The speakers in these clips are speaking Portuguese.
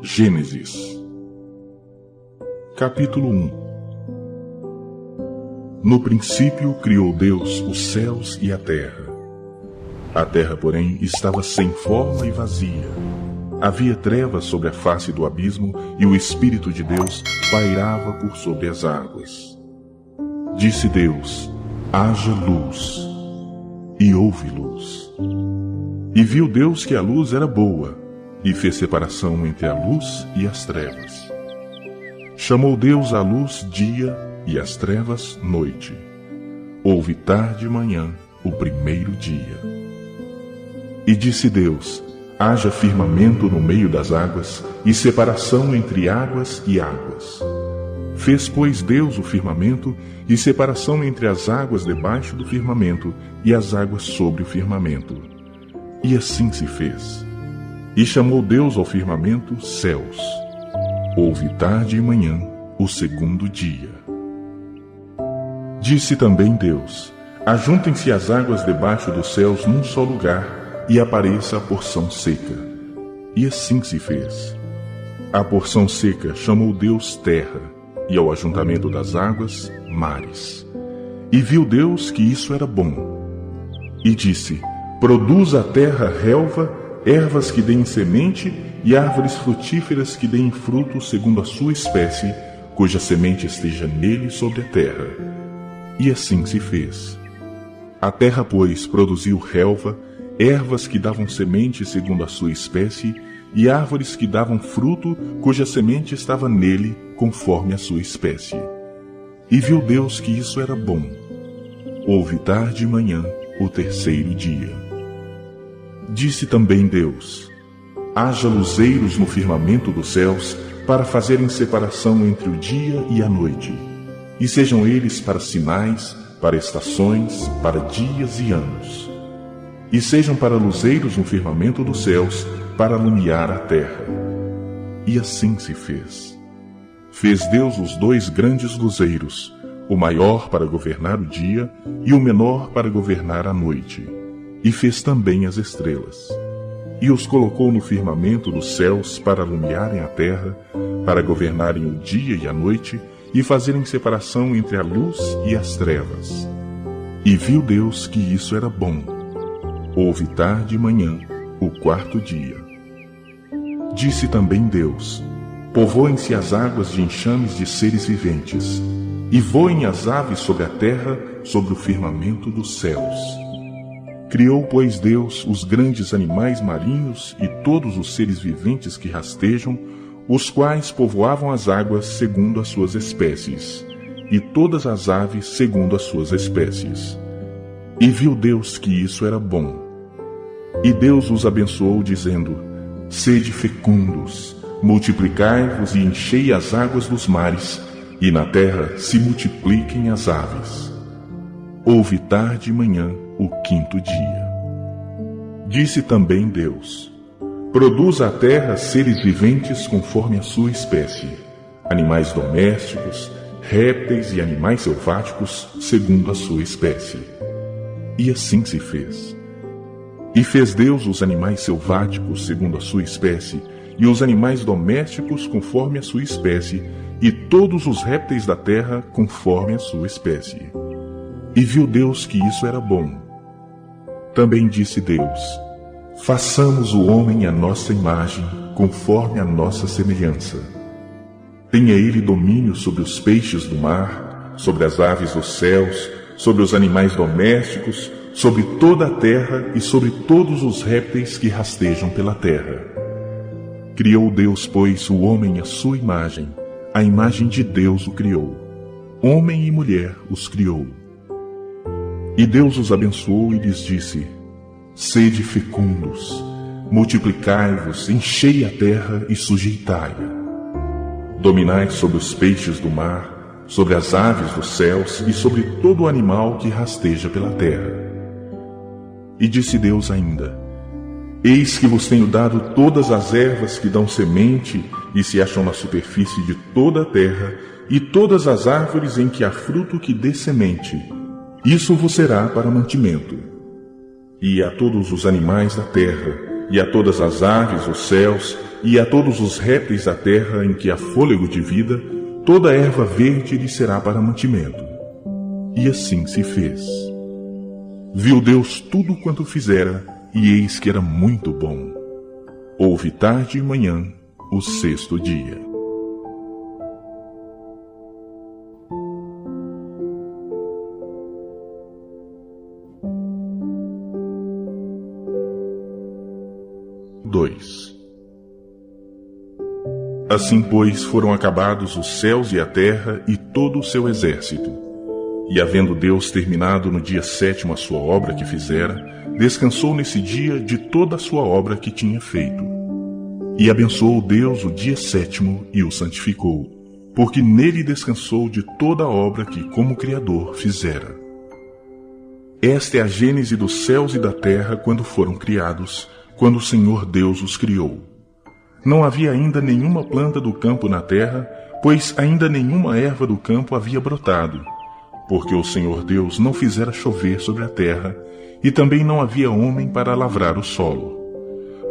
Gênesis. Capítulo 1. No princípio criou Deus os céus e a terra. A terra, porém, estava sem forma e vazia. Havia trevas sobre a face do abismo, e o Espírito de Deus pairava por sobre as águas. Disse Deus: haja luz. E houve luz. E viu Deus que a luz era boa, e fez separação entre a luz e as trevas. Chamou Deus a luz dia, e as trevas noite. Houve tarde e manhã, o primeiro dia. E disse Deus: haja firmamento no meio das águas, e separação entre águas e águas. Fez, pois, Deus o firmamento, e separação entre as águas debaixo do firmamento e as águas sobre o firmamento. E assim se fez. E chamou Deus ao firmamento céus. Houve tarde e manhã, o segundo dia. Disse também Deus: ajuntem-se as águas debaixo dos céus num só lugar, e apareça a porção seca. E assim se fez. A porção seca chamou Deus terra, e ao ajuntamento das águas, mares. E viu Deus que isso era bom. E disse: produza a terra relva, ervas que deem semente, e árvores frutíferas que deem fruto segundo a sua espécie, cuja semente esteja nele sobre a terra. E assim se fez. A terra, pois, produziu relva, ervas que davam semente segundo a sua espécie, e árvores que davam fruto, cuja semente estava nele, conforme a sua espécie. E viu Deus que isso era bom. Houve tarde e manhã, o terceiro dia. Disse também Deus: haja luzeiros no firmamento dos céus, para fazerem separação entre o dia e a noite, e sejam eles para sinais, para estações, para dias e anos. E sejam para luzeiros no firmamento dos céus, para alumiar a terra. E assim se fez. Fez Deus os dois grandes luzeiros, o maior para governar o dia e o menor para governar a noite. E fez também as estrelas. E os colocou no firmamento dos céus para alumiarem a terra, para governarem o dia e a noite, e fazerem separação entre a luz e as trevas. E viu Deus que isso era bom. Houve tarde e manhã, o quarto dia. Disse também Deus: povoem-se as águas de enxames de seres viventes, e voem as aves sobre a terra, sobre o firmamento dos céus. Criou, pois, Deus os grandes animais marinhos e todos os seres viventes que rastejam, os quais povoavam as águas segundo as suas espécies, e todas as aves segundo as suas espécies. E viu Deus que isso era bom. E Deus os abençoou, dizendo: sede fecundos, multiplicai-vos e enchei as águas dos mares, e na terra se multipliquem as aves. Houve tarde e manhã, o quinto dia. Disse também Deus: produza a terra seres viventes conforme a sua espécie, animais domésticos, répteis e animais selváticos segundo a sua espécie. E assim se fez. E fez Deus os animais selváticos segundo a sua espécie, e os animais domésticos conforme a sua espécie, e todos os répteis da terra conforme a sua espécie. E viu Deus que isso era bom. Também disse Deus: façamos o homem à nossa imagem, conforme a nossa semelhança. Tenha ele domínio sobre os peixes do mar, sobre as aves dos céus, sobre os animais domésticos, sobre toda a terra e sobre todos os répteis que rastejam pela terra. Criou Deus, pois, o homem à sua imagem, a imagem de Deus o criou. Homem e mulher os criou. E Deus os abençoou e lhes disse: sede fecundos, multiplicai-vos, enchei a terra e sujeitai-a. Dominai sobre os peixes do mar, sobre as aves dos céus e sobre todo o animal que rasteja pela terra. E disse Deus ainda: eis que vos tenho dado todas as ervas que dão semente e se acham na superfície de toda a terra, e todas as árvores em que há fruto que dê semente. Isso vos será para mantimento. E a todos os animais da terra, e a todas as aves dos céus, e a todos os répteis da terra em que há fôlego de vida, toda erva verde lhe será para mantimento. E assim se fez. Viu Deus tudo quanto fizera, e eis que era muito bom. Houve tarde e manhã, o sexto dia. Assim, pois, foram acabados os céus e a terra e todo o seu exército. E havendo Deus terminado no dia sétimo a sua obra que fizera, descansou nesse dia de toda a sua obra que tinha feito. E abençoou Deus o dia sétimo e o santificou, porque nele descansou de toda a obra que, como Criador, fizera. Esta é a gênese dos céus e da terra quando foram criados, quando o Senhor Deus os criou. Não havia ainda nenhuma planta do campo na terra, pois ainda nenhuma erva do campo havia brotado, porque o Senhor Deus não fizera chover sobre a terra, e também não havia homem para lavrar o solo.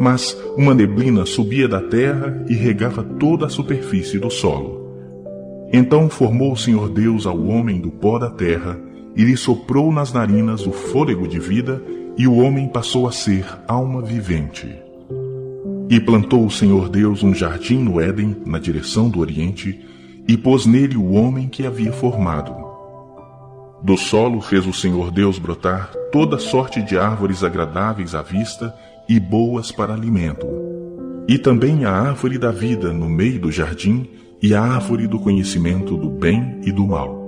Mas uma neblina subia da terra e regava toda a superfície do solo. Então formou o Senhor Deus ao homem do pó da terra, e lhe soprou nas narinas o fôlego de vida, e o homem passou a ser alma vivente. E plantou o Senhor Deus um jardim no Éden, na direção do Oriente, e pôs nele o homem que havia formado. Do solo fez o Senhor Deus brotar toda sorte de árvores agradáveis à vista e boas para alimento, e também a árvore da vida no meio do jardim, e a árvore do conhecimento do bem e do mal.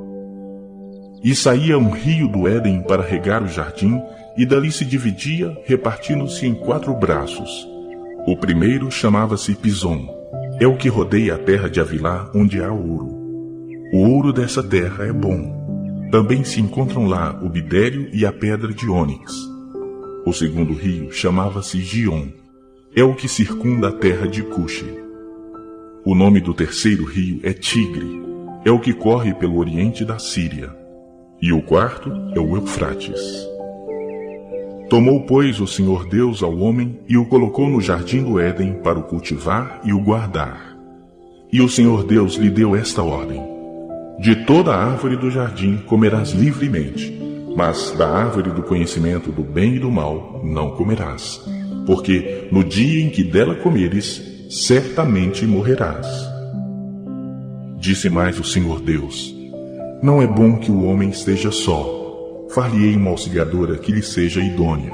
E saía um rio do Éden para regar o jardim, e dali se dividia, repartindo-se em 4 braços. O primeiro chamava-se Pison. É o que rodeia a terra de Avilá, onde há ouro. O ouro dessa terra é bom. Também se encontram lá o bidério e a pedra de ônix. O segundo rio chamava-se Gion. É o que circunda a terra de Cuxi. O nome do terceiro rio é Tigre. É o que corre pelo oriente da Síria. E o quarto é o Eufrates. Tomou, pois, o Senhor Deus ao homem e o colocou no jardim do Éden para o cultivar e o guardar. E o Senhor Deus lhe deu esta ordem: de toda a árvore do jardim comerás livremente, mas da árvore do conhecimento do bem e do mal não comerás, porque no dia em que dela comeres, certamente morrerás. Disse mais o Senhor Deus: não é bom que o homem esteja só. Far-lhe-ei uma auxiliadora que lhe seja idônea.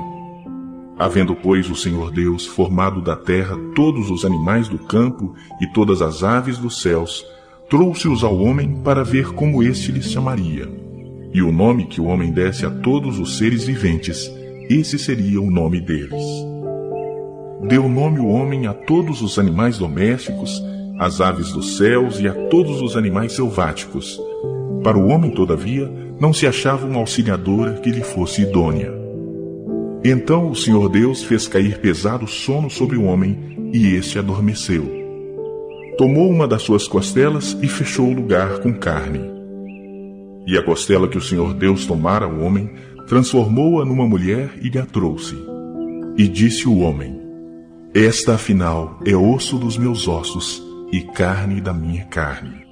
Havendo, pois, o Senhor Deus formado da terra todos os animais do campo e todas as aves dos céus, trouxe-os ao homem para ver como este lhes chamaria. E o nome que o homem desse a todos os seres viventes, esse seria o nome deles. Deu nome o homem a todos os animais domésticos, às aves dos céus e a todos os animais selváticos. Para o homem, todavia, não se achava uma auxiliadora que lhe fosse idônea. Então o Senhor Deus fez cair pesado sono sobre o homem, e este adormeceu. Tomou uma das suas costelas e fechou o lugar com carne. E a costela que o Senhor Deus tomara ao homem, transformou-a numa mulher e lhe a trouxe. E disse o homem: esta, afinal, é osso dos meus ossos e carne da minha carne.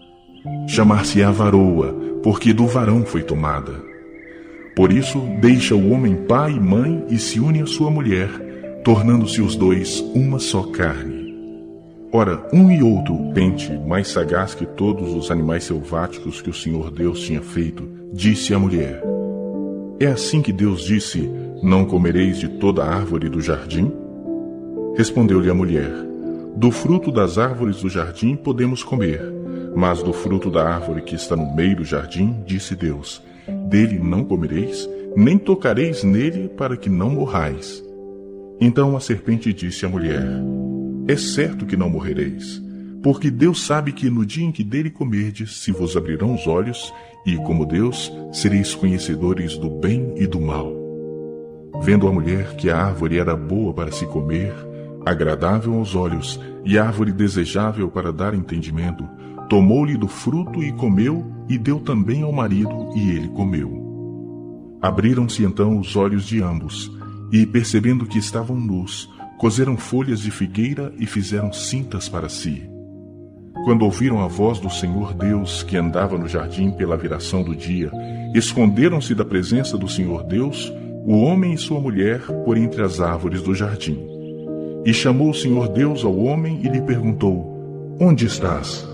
Chamar-se-á varoa, porque do varão foi tomada. Por isso, deixa o homem pai e mãe e se une à sua mulher, tornando-se os dois uma só carne. Ora, um e outro pente, mais sagaz que todos os animais selváticos que o Senhor Deus tinha feito, disse à mulher: é assim que Deus disse: não comereis de toda a árvore do jardim? Respondeu-lhe a mulher: do fruto das árvores do jardim podemos comer, mas do fruto da árvore que está no meio do jardim, disse Deus: dele não comereis, nem tocareis nele, para que não morrais. Então a serpente disse à mulher: é certo que não morrereis, porque Deus sabe que no dia em que dele comerdes, se vos abrirão os olhos, e como Deus, sereis conhecedores do bem e do mal. Vendo a mulher que a árvore era boa para se comer, agradável aos olhos, e árvore desejável para dar entendimento, tomou-lhe do fruto e comeu, e deu também ao marido, e ele comeu. Abriram-se então os olhos de ambos, e percebendo que estavam nus, cozeram folhas de figueira e fizeram cintas para si. Quando ouviram a voz do Senhor Deus, que andava no jardim pela viração do dia, esconderam-se da presença do Senhor Deus, o homem e sua mulher, por entre as árvores do jardim. E chamou o Senhor Deus ao homem e lhe perguntou: Onde estás?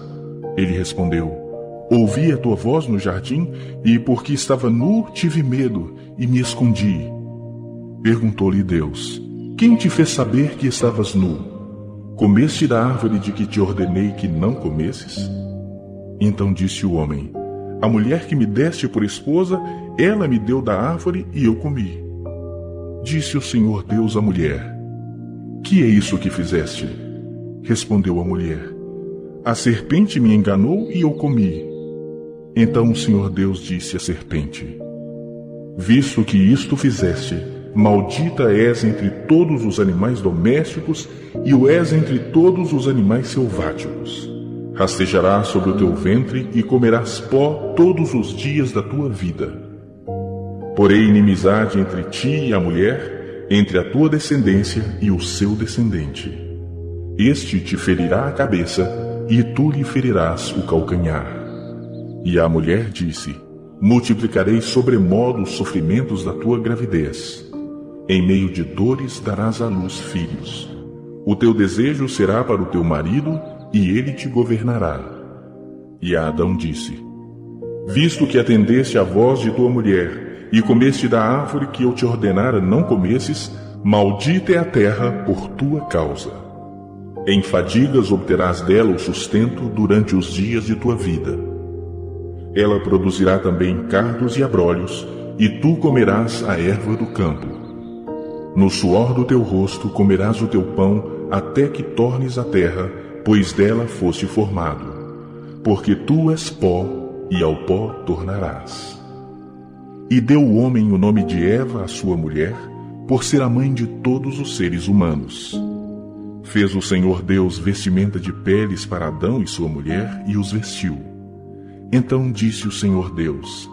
Ele respondeu: Ouvi a tua voz no jardim, e porque estava nu, tive medo, e me escondi. Perguntou-lhe Deus: Quem te fez saber que estavas nu? Comeste da árvore de que te ordenei que não comesses? Então disse o homem: A mulher que me deste por esposa, ela me deu da árvore e eu comi. Disse o Senhor Deus à mulher: Que é isso que fizeste? Respondeu a mulher: A serpente me enganou e eu comi. Então o Senhor Deus disse à serpente: Visto que isto fizeste, maldita és entre todos os animais domésticos e o és entre todos os animais selváticos. Rastejarás sobre o teu ventre e comerás pó todos os dias da tua vida. Porém inimizade entre ti e a mulher, entre a tua descendência e o seu descendente. Este te ferirá a cabeça e tu lhe ferirás o calcanhar. E a mulher disse: Multiplicarei sobremodo os sofrimentos da tua gravidez. Em meio de dores darás à luz filhos. O teu desejo será para o teu marido, e ele te governará. E a Adão disse: Visto que atendeste à voz de tua mulher, e comeste da árvore que eu te ordenara não comesses, maldita é a terra por tua causa. Em fadigas obterás dela o sustento durante os dias de tua vida. Ela produzirá também cardos e abrolhos, e tu comerás a erva do campo. No suor do teu rosto comerás o teu pão, até que tornes a terra, pois dela foste formado. Porque tu és pó, e ao pó tornarás. E deu o homem o nome de Eva à sua mulher, por ser a mãe de todos os seres humanos. Fez o Senhor Deus vestimenta de peles para Adão e sua mulher, e os vestiu. Então disse o Senhor Deus: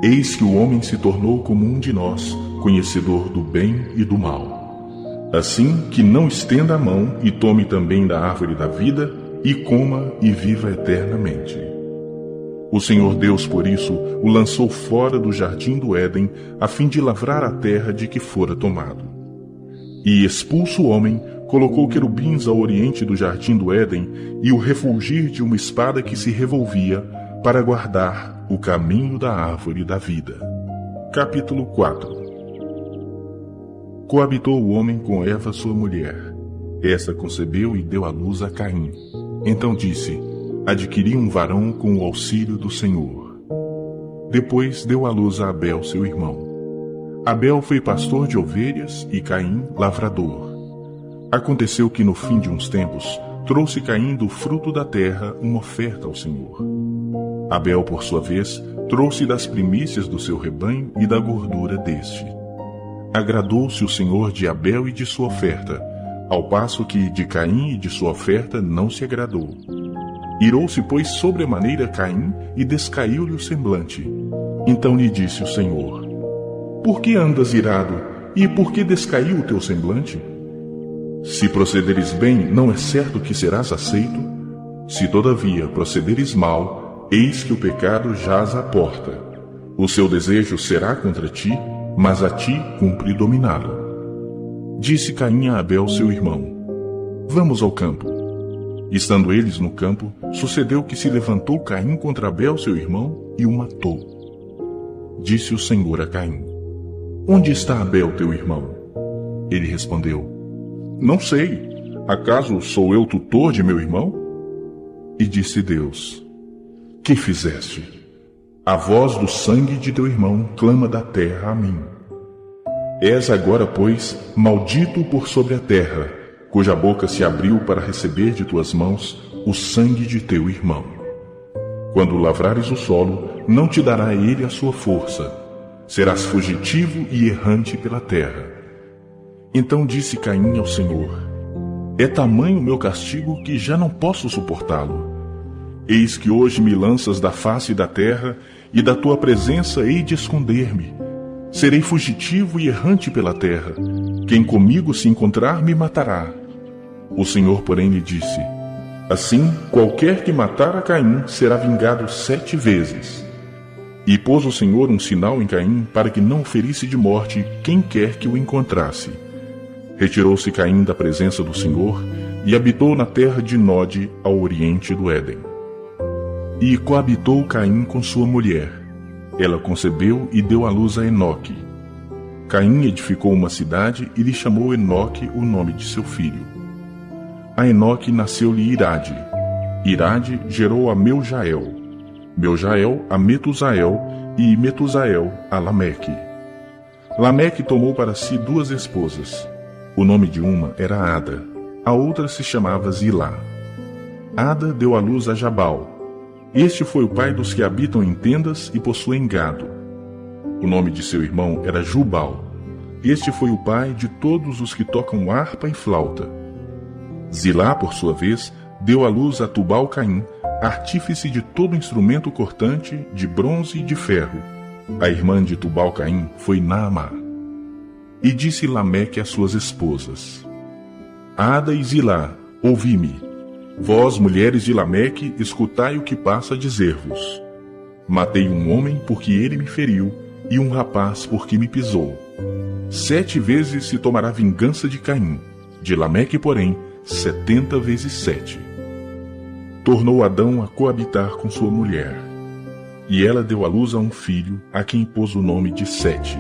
Eis que o homem se tornou como um de nós, conhecedor do bem e do mal. Assim que não estenda a mão e tome também da árvore da vida, e coma e viva eternamente. O Senhor Deus, por isso, o lançou fora do jardim do Éden, a fim de lavrar a terra de que fora tomado. E expulso o homem, colocou querubins ao oriente do jardim do Éden, e o refulgir de uma espada que se revolvia, para guardar o caminho da árvore da vida. Capítulo 4. Coabitou o homem com Eva sua mulher. Esta concebeu e deu à luz a Caim. Então disse: Adquiri um varão com o auxílio do Senhor. Depois deu à luz a Abel seu irmão. Abel foi pastor de ovelhas e Caim lavrador. Aconteceu que no fim de uns tempos trouxe Caim do fruto da terra uma oferta ao Senhor. Abel, por sua vez, trouxe das primícias do seu rebanho e da gordura deste. Agradou-se o Senhor de Abel e de sua oferta, ao passo que de Caim e de sua oferta não se agradou. Irou-se, pois, sobremaneira Caim e descaiu-lhe o semblante. Então lhe disse o Senhor: Por que andas irado, e por que descaiu o teu semblante? Se procederes bem, não é certo que serás aceito? Se todavia procederes mal, eis que o pecado jaz à porta. O seu desejo será contra ti, mas a ti cumpre dominá-lo. Disse Caim a Abel seu irmão: Vamos ao campo. Estando eles no campo, sucedeu que se levantou Caim contra Abel seu irmão e o matou. Disse o Senhor a Caim: Onde está Abel teu irmão? Ele respondeu: Não sei. Acaso sou eu tutor de meu irmão? E disse Deus: Que fizeste? A voz do sangue de teu irmão clama da terra a mim. És agora, pois, maldito por sobre a terra, cuja boca se abriu para receber de tuas mãos o sangue de teu irmão. Quando lavrares o solo, não te dará ele a sua força. Serás fugitivo e errante pela terra. Então disse Caim ao Senhor: É tamanho o meu castigo que já não posso suportá-lo. Eis que hoje me lanças da face da terra, e da tua presença hei de esconder-me. Serei fugitivo e errante pela terra. Quem comigo se encontrar me matará. O Senhor, porém, lhe disse: Assim, qualquer que matar a Caim será vingado 7 vezes. E pôs o Senhor um sinal em Caim para que não ferisse de morte quem quer que o encontrasse. Retirou-se Caim da presença do Senhor e habitou na terra de Nod, ao oriente do Éden. E coabitou Caim com sua mulher. Ela concebeu e deu à luz a Enoque. Caim edificou uma cidade e lhe chamou Enoque o nome de seu filho. A Enoque nasceu-lhe Irade. Irade gerou a Meujael. Meujael a Metusael e Metusael a Lameque. Lameque tomou para si 2 esposas. O nome de uma era Ada, a outra se chamava Zilá. Ada deu à luz a Jabal. Este foi o pai dos que habitam em tendas e possuem gado. O nome de seu irmão era Jubal. Este foi o pai de todos os que tocam harpa e flauta. Zilá, por sua vez, deu à luz a Tubal-Caim, artífice de todo instrumento cortante, de bronze e de ferro. A irmã de Tubal-Caim foi Naamá. E disse Lameque às suas esposas: Ada e Zilá, ouvi-me. Vós, mulheres de Lameque, escutai o que passo a dizer-vos. Matei um homem porque ele me feriu, e um rapaz porque me pisou. 7 vezes se tomará vingança de Caim, de Lameque, porém, 70 vezes 7. Tornou Adão a coabitar com sua mulher. E ela deu à luz a um filho, a quem pôs o nome de Sete.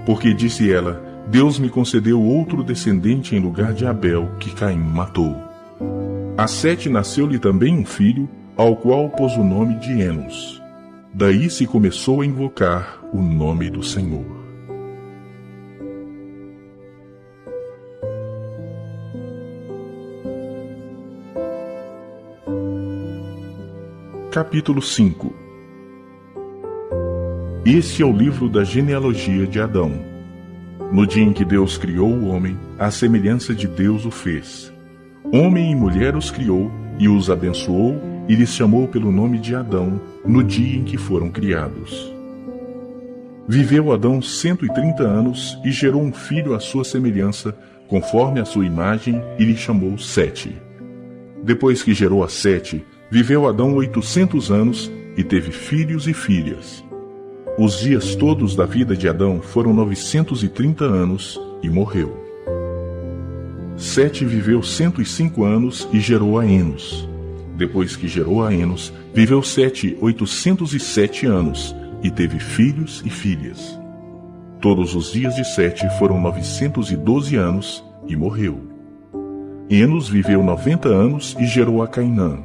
Porque disse ela: Deus me concedeu outro descendente em lugar de Abel, que Caim matou. A Sete nasceu-lhe também um filho, ao qual pôs o nome de Enos. Daí se começou a invocar o nome do Senhor. Capítulo 5. Este é o livro da genealogia de Adão. No dia em que Deus criou o homem, à semelhança de Deus o fez. Homem e mulher os criou, e os abençoou, e lhes chamou pelo nome de Adão, no dia em que foram criados. Viveu Adão 130 anos, e gerou um filho à sua semelhança, conforme a sua imagem, e lhe chamou Sete. Depois que gerou a Sete, viveu Adão 800 anos, e teve filhos e filhas. Os dias todos da vida de Adão foram 930 anos, e morreu. Sete viveu 105 anos, e gerou a Enos. Depois que gerou a Enos, viveu Sete 807 anos, e teve filhos e filhas. Todos os dias de Sete foram 912 anos, e morreu. Enos viveu 90 anos, e gerou a Cainã.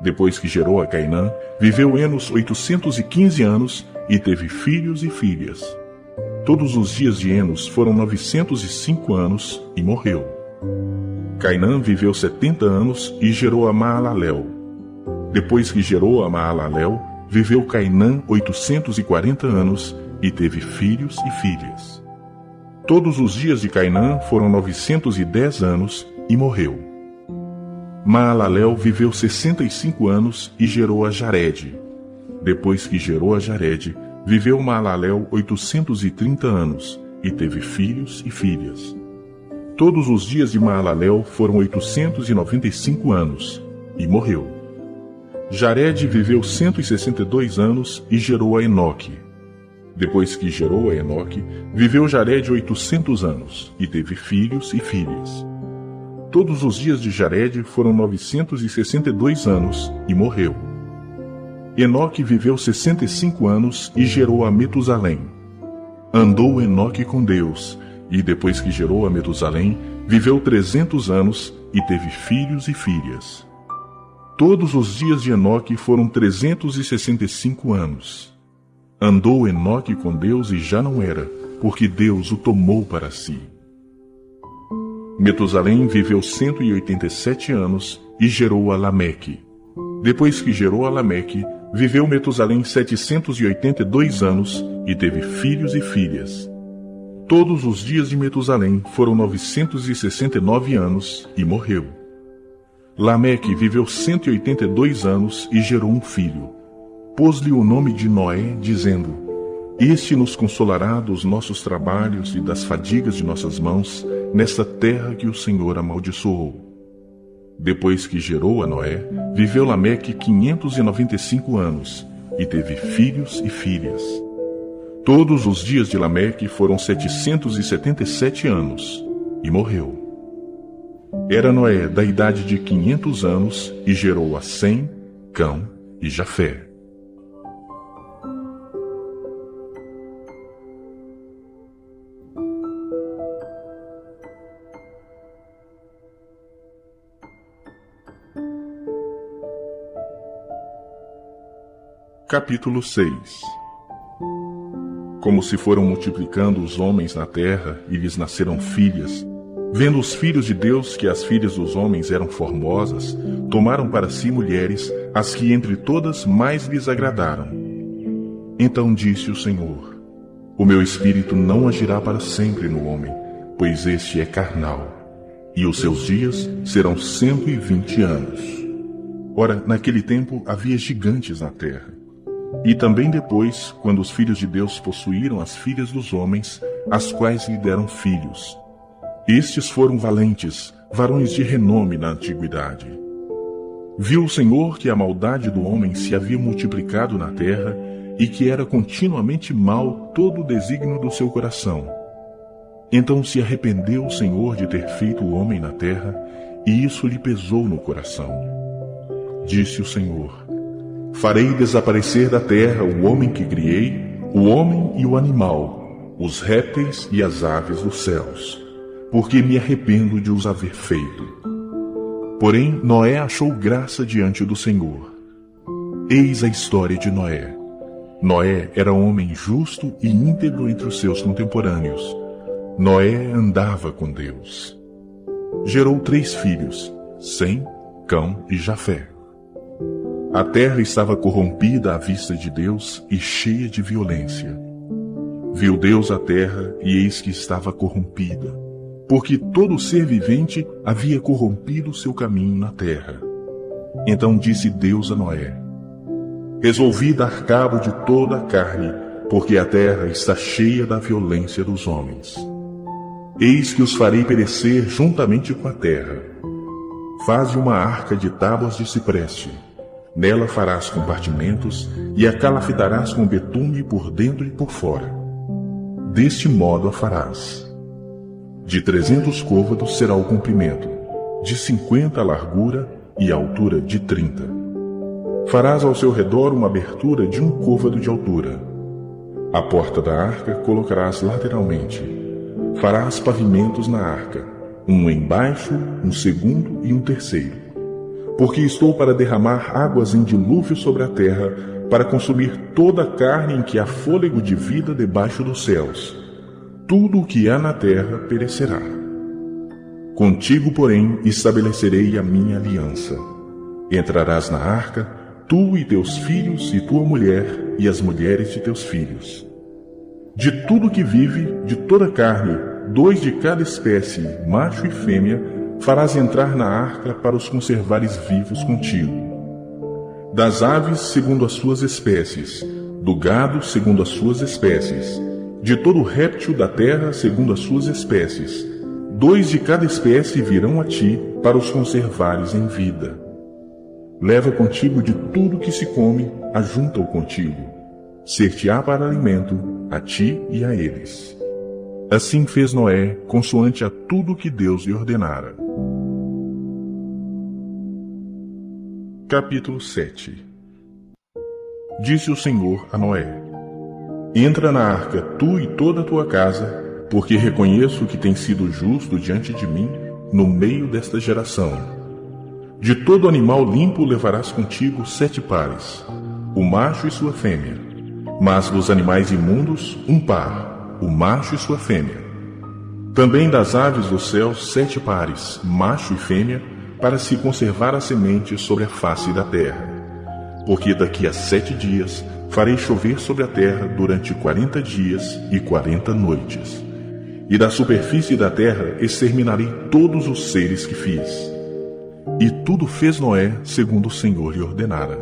Depois que gerou a Cainã, viveu Enos 815 anos, e teve filhos e filhas. Todos os dias de Enos foram 905 anos, e morreu. Cainã viveu 70 anos, e gerou a Maalalel. Depois que gerou a Maalalel, viveu Cainã 840 anos, e teve filhos e filhas. Todos os dias de Cainã foram 910 anos, e morreu. Maalalel viveu 65 anos, e gerou a Jared. Depois que gerou a Jared, viveu Maalalel 830 anos, e teve filhos e filhas. Todos os dias de Maalalel foram 895 anos, e morreu. Jared viveu 162 anos, e gerou a Enoque. Depois que gerou a Enoque, viveu Jared 800 anos, e teve filhos e filhas. Todos os dias de Jared foram 962 anos, e morreu. Enoque viveu 65 anos, e gerou a Metusalém. Andou Enoque com Deus, e depois que gerou a Metusalém, viveu 300 anos, e teve filhos e filhas. Todos os dias de Enoque foram 365 anos. Andou Enoque com Deus e já não era, porque Deus o tomou para si. Metusalém viveu 187 anos, e gerou a Lameque. Depois que gerou a Lameque, viveu Metusalém 782 anos, e teve filhos e filhas. Todos os dias de Metusalém foram 969 anos, e morreu. Lameque viveu 182 anos, e gerou um filho. Pôs-lhe o nome de Noé, dizendo: Este nos consolará dos nossos trabalhos e das fadigas de nossas mãos nesta terra que o Senhor amaldiçoou. Depois que gerou a Noé, viveu Lameque 595 anos e teve filhos e filhas. Todos os dias de Lameque foram 777 anos e morreu. Era Noé da idade de 500 anos e gerou a Sem, Cão e Jafé. Capítulo 6. Como se foram multiplicando os homens na terra e lhes nasceram filhas, vendo os filhos de Deus que as filhas dos homens eram formosas, tomaram para si mulheres, as que entre todas mais lhes agradaram. Então disse o Senhor: O meu espírito não agirá para sempre no homem, pois este é carnal, e os seus dias serão 120 anos. Ora, naquele tempo havia gigantes na terra. E também depois, quando os filhos de Deus possuíram as filhas dos homens, as quais lhe deram filhos. Estes foram valentes, varões de renome na antiguidade. Viu o Senhor que a maldade do homem se havia multiplicado na terra, e que era continuamente mau todo o desígnio do seu coração. Então se arrependeu o Senhor de ter feito o homem na terra, e isso lhe pesou no coração. Disse o Senhor: Farei desaparecer da terra o homem que criei, o homem e o animal, os répteis e as aves dos céus, porque me arrependo de os haver feito. Porém, Noé achou graça diante do Senhor. Eis a história de Noé. Noé era homem justo e íntegro entre os seus contemporâneos. Noé andava com Deus. Gerou 3 filhos, Sem, Cão e Jafé. A terra estava corrompida à vista de Deus e cheia de violência. Viu Deus a terra, e eis que estava corrompida, porque todo ser vivente havia corrompido seu caminho na terra. Então disse Deus a Noé: Resolvi dar cabo de toda a carne, porque a terra está cheia da violência dos homens. Eis que os farei perecer juntamente com a terra. Faze uma arca de tábuas de cipreste. Nela farás compartimentos e a calafitarás com betume por dentro e por fora. Deste modo a farás. De 300 côvados será o comprimento, de 50 a largura e a altura de 30. Farás ao seu redor uma abertura de 1 côvado de altura. A porta da arca colocarás lateralmente. Farás pavimentos na arca, um embaixo, um segundo e um terceiro. Porque estou para derramar águas em dilúvio sobre a terra, para consumir toda a carne em que há fôlego de vida debaixo dos céus. Tudo o que há na terra perecerá. Contigo, porém, estabelecerei a minha aliança. Entrarás na arca, tu e teus filhos e tua mulher e as mulheres de teus filhos. De tudo que vive, de toda a carne, 2 de cada espécie, macho e fêmea, farás entrar na arca para os conservares vivos contigo. Das aves segundo as suas espécies, do gado segundo as suas espécies, de todo réptil da terra segundo as suas espécies, 2 de cada espécie virão a ti para os conservares em vida. Leva contigo de tudo que se come, ajunta-o contigo. Ser-te-á para alimento, a ti e a eles. Assim fez Noé, consoante a tudo que Deus lhe ordenara. Capítulo 7. Disse o Senhor a Noé: Entra na arca tu e toda a tua casa, porque reconheço que tens sido justo diante de mim no meio desta geração. De todo animal limpo levarás contigo 7 pares, o macho e sua fêmea. Mas dos animais imundos, 1 par, o macho e sua fêmea. Também das aves dos céus 7 pares, macho e fêmea, para se conservar a semente sobre a face da terra. Porque daqui a 7 dias farei chover sobre a terra durante 40 dias e 40 noites. E da superfície da terra exterminarei todos os seres que fiz. E tudo fez Noé segundo o Senhor lhe ordenara.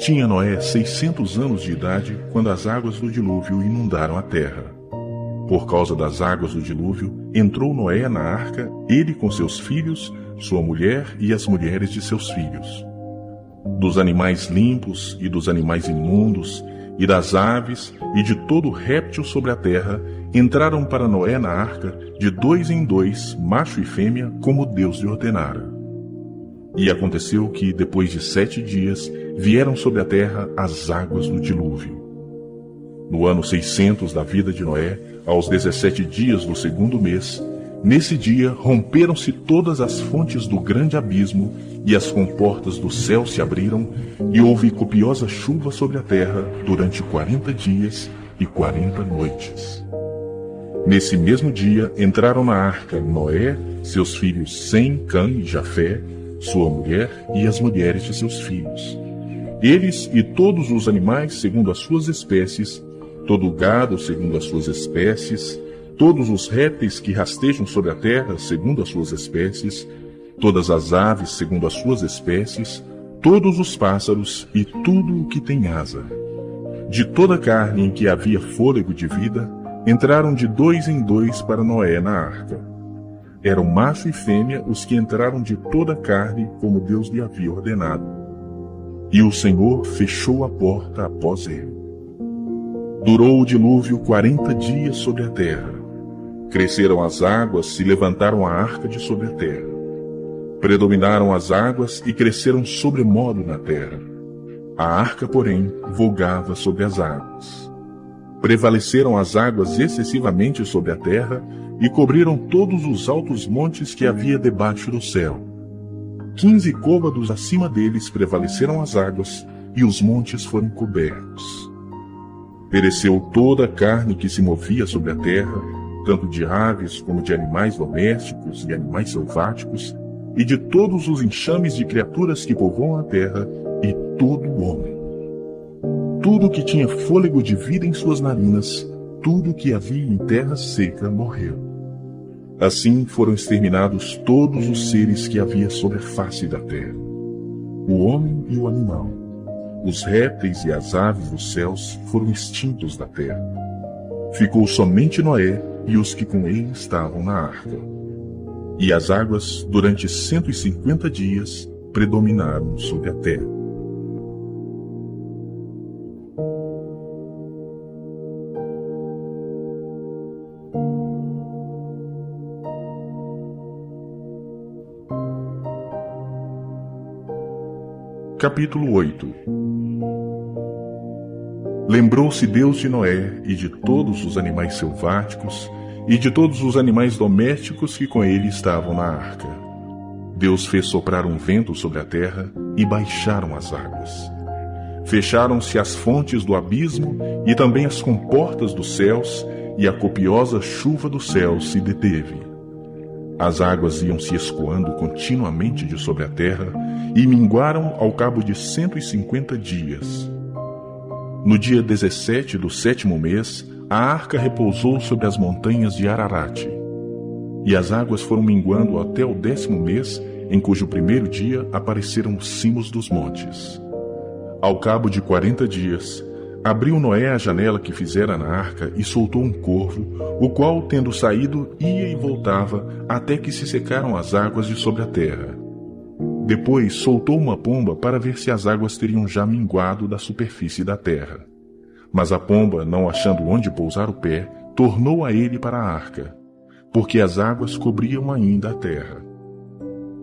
Tinha Noé 600 anos de idade quando as águas do dilúvio inundaram a terra. Por causa das águas do dilúvio, entrou Noé na arca, ele com seus filhos, sua mulher e as mulheres de seus filhos. Dos animais limpos e dos animais imundos, e das aves e de todo réptil sobre a terra, entraram para Noé na arca, de 2 em 2, macho e fêmea, como Deus lhe ordenara. E aconteceu que, depois de 7 dias, vieram sobre a terra as águas do dilúvio. No ano 600 da vida de Noé, aos 17 dias do 2º mês, nesse dia romperam-se todas as fontes do grande abismo, e as comportas do céu se abriram, e houve copiosa chuva sobre a terra durante 40 dias e 40 noites. Nesse mesmo dia entraram na arca Noé, seus filhos Sem, Cã e Jafé, sua mulher e as mulheres de seus filhos. Eles e todos os animais segundo as suas espécies, todo o gado segundo as suas espécies, todos os répteis que rastejam sobre a terra segundo as suas espécies, todas as aves segundo as suas espécies, todos os pássaros e tudo o que tem asa. De toda a carne em que havia fôlego de vida, entraram de 2 em 2 para Noé na arca. Eram macho e fêmea os que entraram de toda a carne, como Deus lhe havia ordenado. E o Senhor fechou a porta após ele. Durou o dilúvio 40 dias sobre a terra. Cresceram as águas e levantaram a arca de sobre a terra. Predominaram as águas e cresceram sobremodo na terra. A arca, porém, vogava sobre as águas. Prevaleceram as águas excessivamente sobre a terra e cobriram todos os altos montes que havia debaixo do céu. 15 côvados acima deles prevaleceram as águas, e os montes foram cobertos. Pereceu toda a carne que se movia sobre a terra, tanto de aves como de animais domésticos e animais selváticos, e de todos os enxames de criaturas que povoam a terra, e todo o homem. Tudo que tinha fôlego de vida em suas narinas, tudo que havia em terra seca morreu. Assim foram exterminados todos os seres que havia sobre a face da terra, o homem e o animal. Os répteis e as aves dos céus foram extintos da terra. Ficou somente Noé e os que com ele estavam na arca. E as águas, durante 150 dias, predominaram sobre a terra. Capítulo 8. Lembrou-se Deus de Noé e de todos os animais selváticos e de todos os animais domésticos que com ele estavam na arca. Deus fez soprar um vento sobre a terra e baixaram as águas. Fecharam-se as fontes do abismo e também as comportas dos céus, e a copiosa chuva do céu se deteve. As águas iam se escoando continuamente de sobre a terra e minguaram ao cabo de 150 dias. No dia 17 do 7º mês, a arca repousou sobre as montanhas de Ararat. E as águas foram minguando até o 10º mês, em cujo primeiro dia apareceram os cimos dos montes. Ao cabo de 40 dias, abriu Noé a janela que fizera na arca e soltou um corvo, o qual, tendo saído, ia e voltava até que se secaram as águas de sobre a terra. Depois soltou uma pomba para ver se as águas teriam já minguado da superfície da terra. Mas a pomba, não achando onde pousar o pé, tornou a ele para a arca, porque as águas cobriam ainda a terra.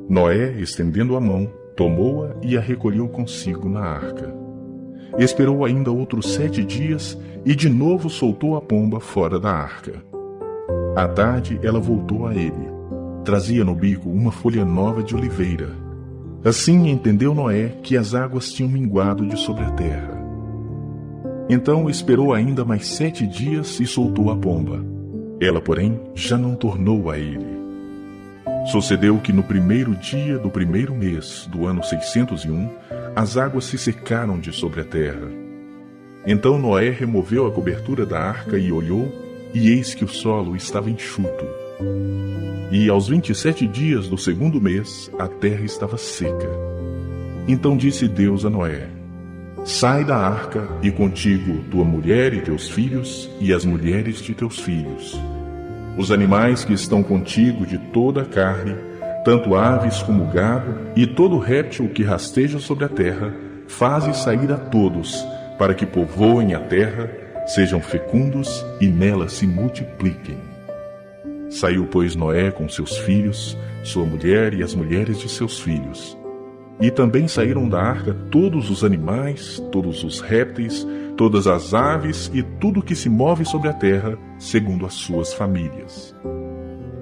Noé, estendendo a mão, tomou-a e a recolheu consigo na arca. Esperou ainda outros 7 dias e de novo soltou a pomba fora da arca. À tarde ela voltou a ele. Trazia no bico uma folha nova de oliveira. Assim entendeu Noé que as águas tinham minguado de sobre a terra. Então esperou ainda mais 7 dias e soltou a pomba. Ela, porém, já não tornou a ele. Sucedeu que no primeiro dia do primeiro mês do ano 601, as águas se secaram de sobre a terra. Então Noé removeu a cobertura da arca e olhou, e eis que o solo estava enxuto. E aos 27 dias do 2º mês, a terra estava seca. Então disse Deus a Noé: Sai da arca, e contigo tua mulher e teus filhos, e as mulheres de teus filhos. Os animais que estão contigo de toda a carne, tanto aves como gado, e todo réptil que rasteja sobre a terra, faze sair a todos, para que povoem a terra, sejam fecundos e nela se multipliquem. Saiu, pois, Noé com seus filhos, sua mulher e as mulheres de seus filhos. E também saíram da arca todos os animais, todos os répteis, todas as aves e tudo que se move sobre a terra, segundo as suas famílias.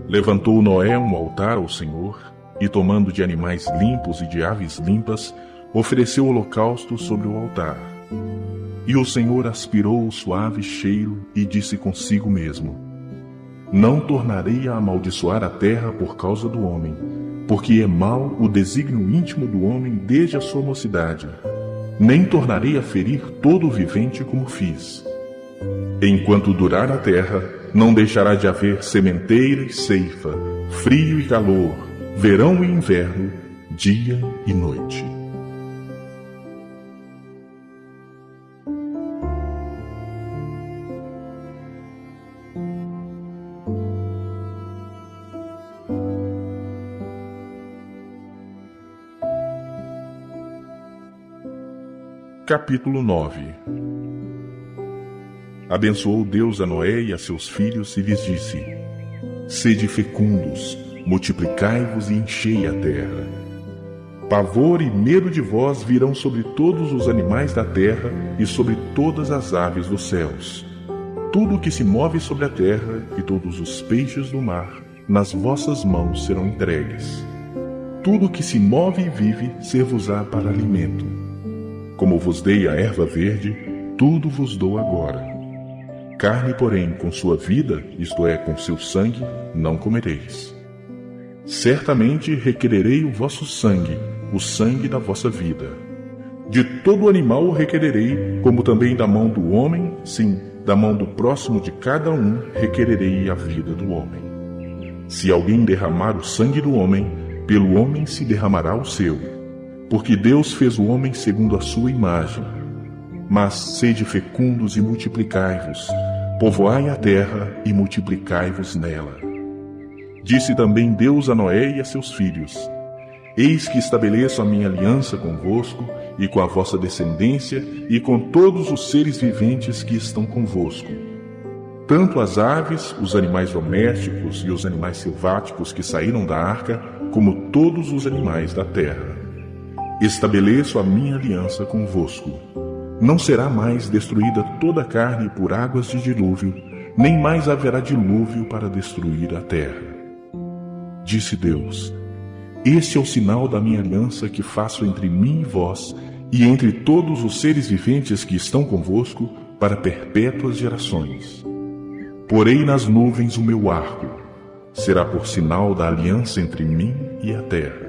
Levantou Noé um altar ao Senhor, e tomando de animais limpos e de aves limpas, ofereceu holocausto sobre o altar. E o Senhor aspirou o suave cheiro e disse consigo mesmo: Não tornarei a amaldiçoar a terra por causa do homem, porque é mau o desígnio íntimo do homem desde a sua mocidade. Nem tornarei a ferir todo o vivente como fiz. Enquanto durar a terra, não deixará de haver sementeira e ceifa, frio e calor, verão e inverno, dia e noite. Capítulo 9. Abençoou Deus a Noé e a seus filhos e lhes disse: Sede fecundos, multiplicai-vos e enchei a terra. Pavor e medo de vós virão sobre todos os animais da terra e sobre todas as aves dos céus. Tudo o que se move sobre a terra e todos os peixes do mar, nas vossas mãos serão entregues. Tudo o que se move e vive ser-vos-á para alimento. Como vos dei a erva verde, tudo vos dou agora. Carne, porém, com sua vida, isto é, com seu sangue, não comereis. Certamente requererei o vosso sangue, o sangue da vossa vida. De todo animal o requererei, como também da mão do homem, sim, da mão do próximo de cada um requererei a vida do homem. Se alguém derramar o sangue do homem, pelo homem se derramará o seu. Porque Deus fez o homem segundo a sua imagem. Mas sede fecundos e multiplicai-vos, povoai a terra e multiplicai-vos nela. Disse também Deus a Noé e a seus filhos: Eis que estabeleço a minha aliança convosco e com a vossa descendência e com todos os seres viventes que estão convosco. Tanto as aves, os animais domésticos e os animais selváticos que saíram da arca, como todos os animais da terra. Estabeleço a minha aliança convosco. Não será mais destruída toda a carne por águas de dilúvio, nem mais haverá dilúvio para destruir a terra. Disse Deus: Este é o sinal da minha aliança que faço entre mim e vós, e entre todos os seres viventes que estão convosco, para perpétuas gerações. Porei nas nuvens o meu arco. Será por sinal da aliança entre mim e a terra.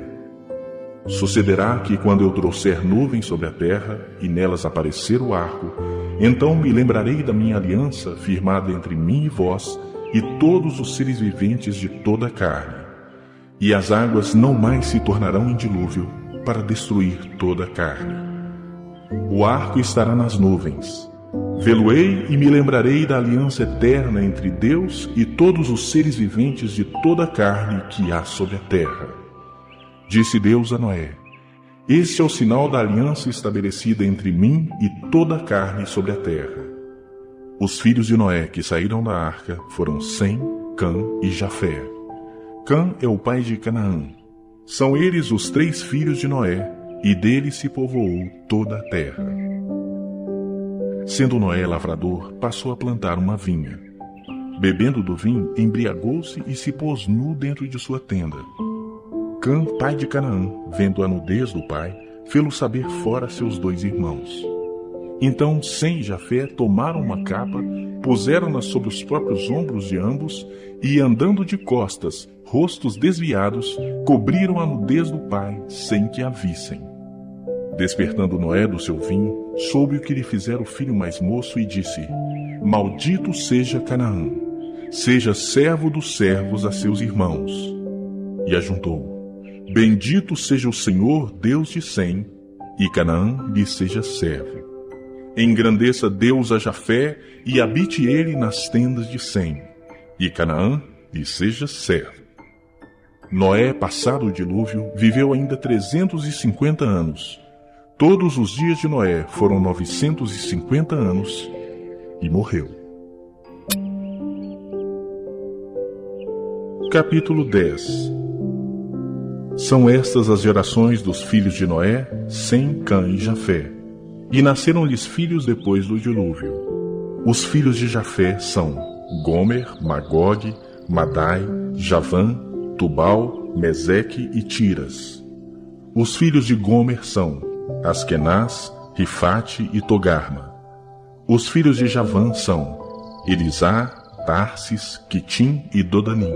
Sucederá que, quando eu trouxer nuvens sobre a terra, e nelas aparecer o arco, então me lembrarei da minha aliança firmada entre mim e vós, e todos os seres viventes de toda a carne. E as águas não mais se tornarão em dilúvio, para destruir toda a carne. O arco estará nas nuvens. Vê-lo-ei e me lembrarei da aliança eterna entre Deus e todos os seres viventes de toda a carne que há sobre a terra. Disse Deus a Noé: Este é o sinal da aliança estabelecida entre mim e toda a carne sobre a terra. Os filhos de Noé que saíram da arca foram Sem, Cã e Jafé. Cã é o pai de Canaã. São eles os 3 filhos de Noé, e dele se povoou toda a terra. Sendo Noé lavrador, passou a plantar uma vinha. Bebendo do vinho, embriagou-se e se pôs nu dentro de sua tenda. Cã, pai de Canaã, vendo a nudez do pai, fê-lo saber fora seus 2 irmãos. Então Sem e Jafé tomaram uma capa, puseram-na sobre os próprios ombros de ambos, e andando de costas, rostos desviados, cobriram a nudez do pai, sem que a vissem. Despertando Noé do seu vinho, soube o que lhe fizera o filho mais moço e disse: Maldito seja Canaã, seja servo dos servos a seus irmãos. E ajuntou: Bendito seja o Senhor, Deus de Sem, e Canaã lhe seja servo. Engrandeça Deus a Jafé, e habite ele nas tendas de Sem, e Canaã lhe seja servo. Noé, passado o dilúvio, viveu ainda 350 anos. Todos os dias de Noé foram 950 anos, e morreu. Capítulo 10. São estas as gerações dos filhos de Noé, Sem, Cã e Jafé. E nasceram-lhes filhos depois do dilúvio. Os filhos de Jafé são Gomer, Magog, Madai, Javã, Tubal, Meseque e Tiras. Os filhos de Gomer são Askenaz, Rifate e Togarma. Os filhos de Javã são Elisá, Tarsis, Quitim e Dodanim.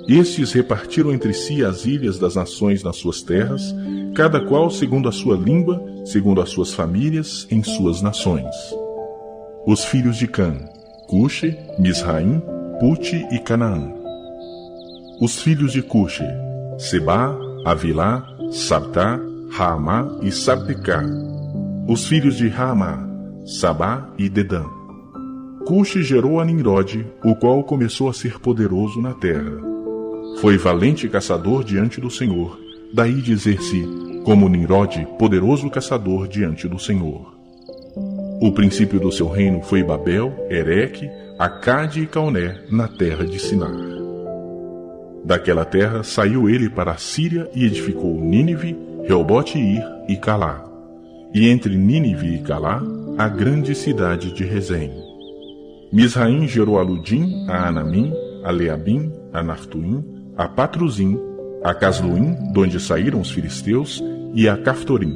Estes repartiram entre si as ilhas das nações nas suas terras, cada qual segundo a sua língua, segundo as suas famílias, em suas nações. Os filhos de Cã, Cuxe, Misraim, Pute e Canaã. Os filhos de Cuxe, Sebá, Avilá, Sabtá, Raamá e Sabtecá. Os filhos de Raamá, Sabá e Dedã. Cuxe gerou a Nimrode, o qual começou a ser poderoso na terra. Foi valente caçador diante do Senhor, daí dizer-se, como Nimrode, poderoso caçador diante do Senhor. O princípio do seu reino foi Babel, Ereque, Acade e Calné, na terra de Sinar. Daquela terra saiu ele para a Síria e edificou Nínive, Reobote-ir e Calá. E entre Nínive e Calá, a grande cidade de Rezém. Misraim gerou a Ludim, a Anamim, a Leabim, a Naftuim, a Patruzim, a Casluim, donde saíram os filisteus, e a Caftorim.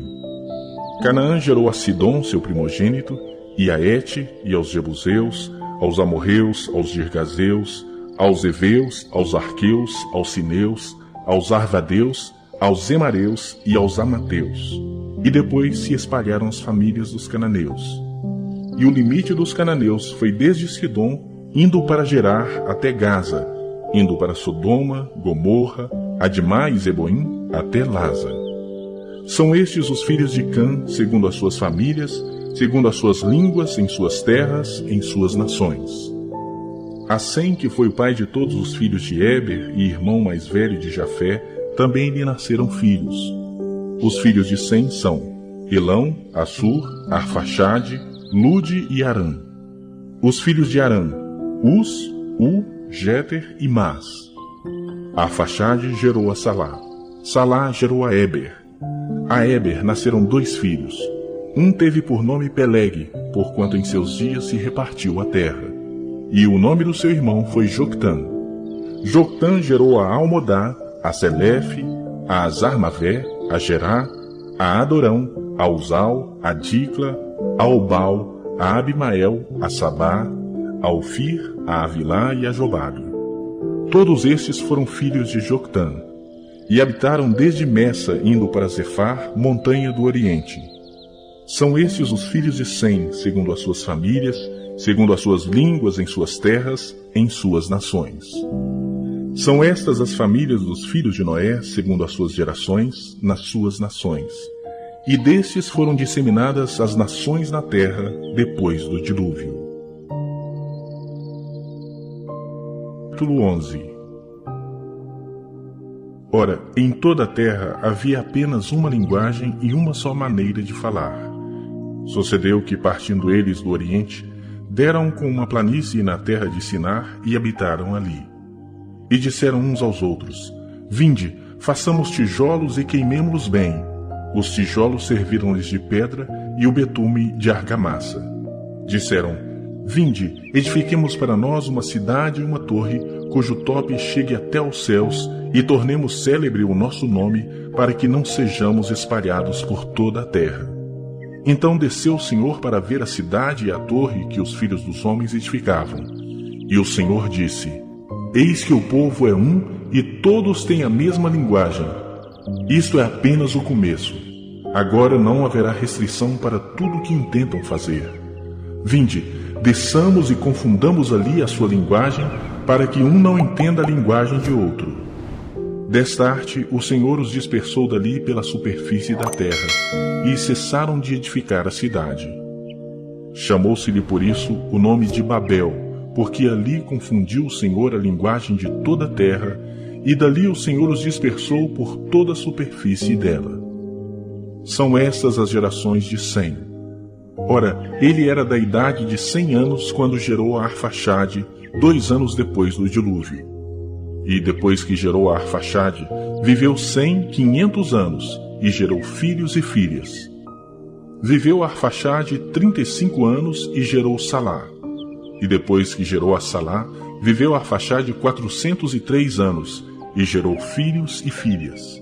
Canaã gerou a Sidom, seu primogênito, e a Et, e aos Jebuseus, aos Amorreus, aos Girgazeus, aos Eveus, aos Arqueus, aos Sineus, aos Arvadeus, aos Zemareus e aos Amateus. E depois se espalharam as famílias dos cananeus. E o limite dos cananeus foi desde Sidom, indo para Gerar até Gaza, indo para Sodoma, Gomorra, Admá e Zeboim, até Laza. São estes os filhos de Cã, segundo as suas famílias, segundo as suas línguas, em suas terras, em suas nações. A Sem, que foi o pai de todos os filhos de Éber e irmão mais velho de Jafé, também lhe nasceram filhos. Os filhos de Sem são Elão, Assur, Arfaxade, Lude e Arã. Os filhos de Arã, Uz, Jeter e Mas. Arfaxade gerou a Salá. Salá gerou a Éber. A Éber nasceram 2 filhos. Um teve por nome Peleg, porquanto em seus dias se repartiu a terra. E o nome do seu irmão foi Joctã. Joctã gerou a Almodá, a Selefe, a Azarmavé, a Gerá, a Adorão, a Uzal, a Dicla, a Obal, a Abimael, a Sabá, a Ofir, a Avilá e a Jobabe. Todos estes foram filhos de Joctã, e habitaram desde Messa, indo para Zefar, montanha do Oriente. São estes os filhos de Sem, segundo as suas famílias, segundo as suas línguas, em suas terras, em suas nações. São estas as famílias dos filhos de Noé, segundo as suas gerações, nas suas nações. E destes foram disseminadas as nações na terra, depois do dilúvio. Capítulo 11. Ora, em toda a terra havia apenas uma linguagem e uma só maneira de falar. Sucedeu que, partindo eles do Oriente, deram com uma planície na terra de Sinar e habitaram ali. E disseram uns aos outros: Vinde, façamos tijolos e queimemo-los bem. Os tijolos serviram-lhes de pedra e o betume de argamassa. Disseram: Vinde, edifiquemos para nós uma cidade e uma torre, cujo tope chegue até aos céus, e tornemos célebre o nosso nome, para que não sejamos espalhados por toda a terra. Então desceu o Senhor para ver a cidade e a torre que os filhos dos homens edificavam. E o Senhor disse: Eis que o povo é um, e todos têm a mesma linguagem. Isto é apenas o começo. Agora não haverá restrição para tudo o que intentam fazer. Vinde, desçamos e confundamos ali a sua linguagem, para que um não entenda a linguagem de outro. Desta arte, o Senhor os dispersou dali pela superfície da terra, e cessaram de edificar a cidade. Chamou-se-lhe por isso o nome de Babel, porque ali confundiu o Senhor a linguagem de toda a terra, e dali o Senhor os dispersou por toda a superfície dela. São estas as gerações de Sem. Ora, ele era da idade de 100 anos quando gerou a Arfaxade, 2 anos depois do dilúvio. E depois que gerou a Arfaxade, viveu Sem 500 anos, e gerou filhos e filhas. Viveu Arfaxade 35 anos e gerou Salá. E depois que gerou a Salá, viveu Arfaxade 403 anos, e gerou filhos e filhas.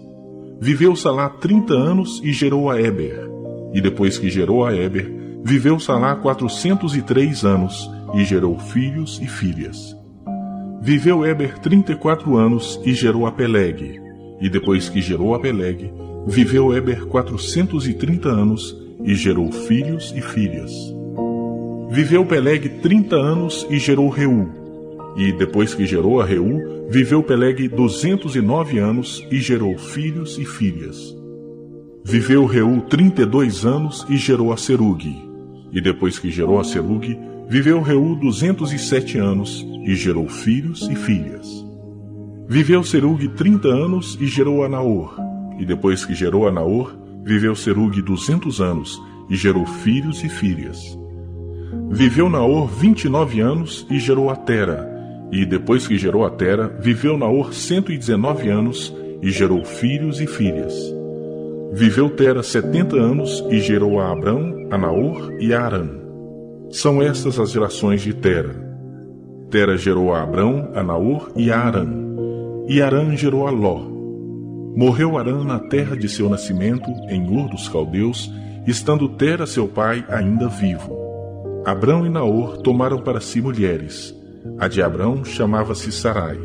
Viveu Salá 30 anos e gerou a Éber. E depois que gerou a Éber, viveu Salá 403 anos, e gerou filhos e filhas. Viveu Éber 34 anos e gerou a Peleg. E depois que gerou a Peleg, viveu Éber 430 anos e gerou filhos e filhas. Viveu Peleg 30 anos e gerou Reu. E depois que gerou a Reu, viveu Peleg 209 anos e gerou filhos e filhas. Viveu Reu 32 anos e gerou a Serugue. E depois que gerou a Serugue, viveu Reu 207 anos e gerou filhos e filhas. Viveu Serugue 30 anos e gerou a Naor. E depois que gerou a Naor, viveu Serugue 200 anos e gerou filhos e filhas. Viveu Naor 29 anos e gerou a Tera. E depois que gerou a Tera, viveu Naor 119 anos e gerou filhos e filhas. Viveu Tera 70 anos e gerou a Abrão, a Naor e a Arã. São estas as gerações de Tera. Tera gerou a Abrão, a Naor e a Arã. E Arã gerou a Ló. Morreu Arã na terra de seu nascimento, em Ur dos Caldeus, estando Tera seu pai ainda vivo. Abrão e Naor tomaram para si mulheres. A de Abrão chamava-se Sarai.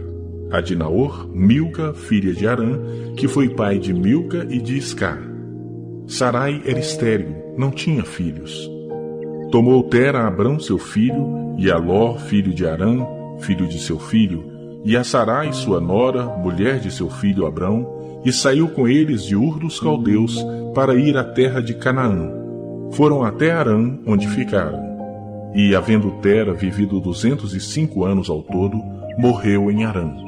A de Naor, Milca, filha de Arã, que foi pai de Milca e de Iscar. Sarai era estéril, não tinha filhos. Tomou Tera a Abrão seu filho, e a Ló, filho de Arã, filho de seu filho, e a Sarai sua nora, mulher de seu filho Abrão, e saiu com eles de Ur dos Caldeus para ir à terra de Canaã. Foram até Arã, onde ficaram. E, havendo Tera vivido 205 anos ao todo, morreu em Arã.